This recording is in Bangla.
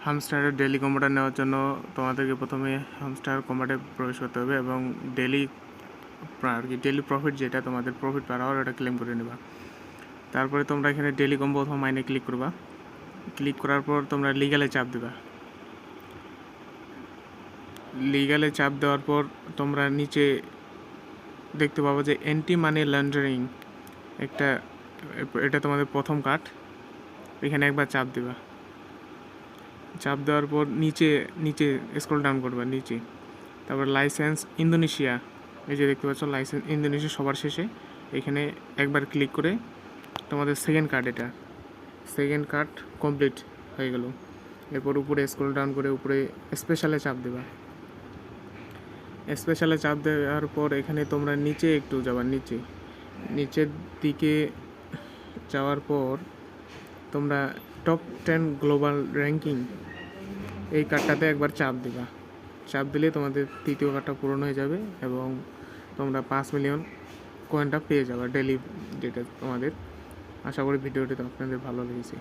হামস্টারের ডেলি কম্বোটা নেওয়ার জন্য তোমাদেরকে প্রথমে হামস্টার কম্বোতে প্রবেশ করতে হবে এবং ডেলি আর কি ডেলি প্রফিট যেটা তোমাদের প্রফিট পার আওয়ার ওটা ক্লেম করে নেবা। তারপরে তোমরা এখানে ডেলি কম্বো অথবা মাইনে ক্লিক করবা। ক্লিক করার পর তোমরা লিগ্যালে চাপ দেবা। লিগ্যালে চাপ দেওয়ার পর তোমরা নিচে দেখতে পাবো যে অ্যান্টি মানি লন্ডারিং একটা, এটা তোমাদের প্রথম কার্ড। এখানে একবার চাপ দেবা। চাপ দেওয়ার পর নিচে নিচে স্ক্রল ডাউন করবা নিচে। তারপর লাইসেন্স ইন্দোনেশিয়া, এই যে দেখতে পাচ্ছ লাইসেন্স ইন্দোনেশিয়া সবার শেষে, এখানে একবার ক্লিক করে তোমাদের সেকেন্ড কার্ড, এটা সেকেন্ড কার্ড কমপ্লিট হয়ে গেল। এরপর উপরে স্ক্রল ডাউন করে উপরে স্পেশালে চাপ দেবা। স্পেশালে চাপ দেওয়ার পর এখানে তোমরা নিচে একটু যাবা, নিচের দিকে যাওয়ার পর তোমরা টপ 10 গ্লোবাল র্যাঙ্কিং এই কার্ডটাতে একবার চাপ দিবা। চাপ দিলে তোমাদের তৃতীয় কার্ডটা পূরণ হয়ে যাবে এবং তোমরা 5 মিলিয়ন কয়েনটা পেয়ে যাবে ডেলি, যেটা তোমাদের। আশা করি ভিডিওটি আপনাদের ভালো লেগেছে।